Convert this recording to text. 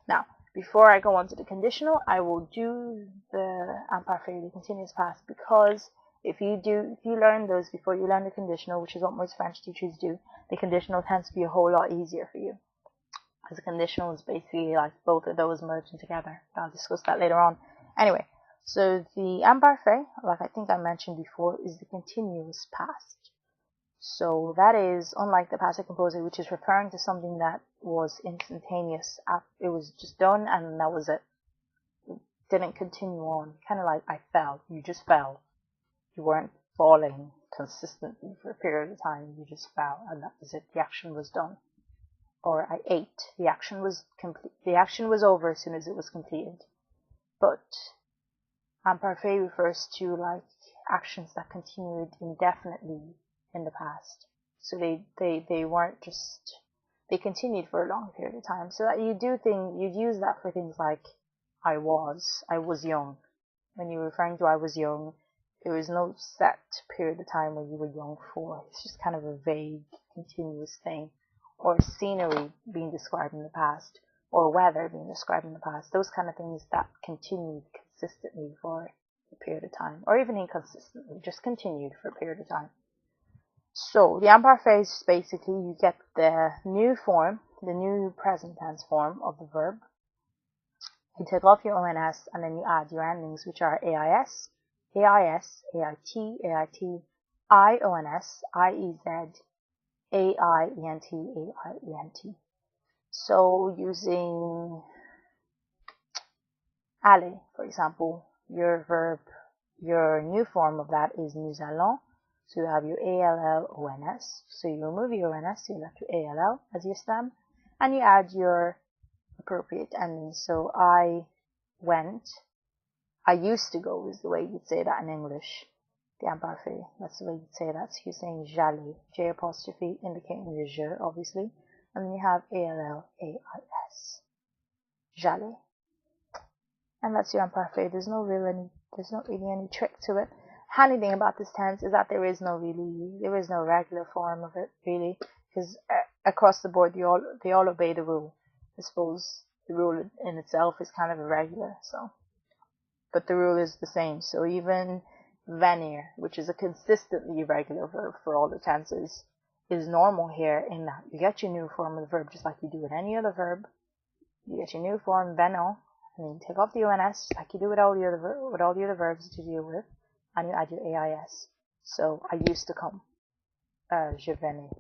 Now, before I go on to the conditional, I will do the imparfait, the continuous past, because if you learn those before you learn the conditional, which is what most French teachers do, the conditional tends to be a whole lot easier for you. Because the conditional is basically like both of those merging together. I'll discuss that later on. Anyway, so the imparfait, like I think I mentioned before, is the continuous past. So that is, unlike the passive composer, which is referring to something that was instantaneous. It was just done and that was it. It didn't continue on. Kind of like I fell. You just fell. You weren't falling consistently for a period of time. You just fell and that was it. The action was done. Or I ate. The action was complete. The action was over as soon as it was completed. But imparfait refers to like actions that continued indefinitely in the past. So they weren't just, they continued for a long period of time. So that you'd use that for things like I was young. When you were referring to I was young, there was no set period of time where you were young for. It's just kind of a vague, continuous thing. Or scenery being described in the past, or weather being described in the past. Those kind of things that continued consistently for a period of time, or even inconsistently, just continued for a period of time. So the imparfait is basically you get the new form, the new present tense form of the verb. You take off your ONS and then you add your endings, which are AIS, AIS, AIT, AIT, IONS, IEZ, AIENT, AIENT. So using aller, for example, your verb, your new form of that is nous allons. So you have your ALL-ONS. So you remove your ONS, so you left your ALL as your stem, and you add your appropriate endings. So I went, I used to go is the way you'd say that in English. The imparfait, that's the way you'd say that. So you're saying j'allais, J apostrophe indicating your je, obviously. And then you have ALL-AIS. J'allais. And that's your imparfait. There's not really any trick to it. Handy thing about this tense is that there is no regular form of it, really, because across the board they all obey the rule. I suppose the rule in itself is kind of irregular, but the rule is the same. So even venir, which is a consistently irregular verb for all the tenses, is normal here in that you get your new form of the verb just like you do with any other verb. You get your new form, venant, and then you take off the ONS like you do with all the other verbs that you deal with, and you add your AIS. So I used to come. Je venais.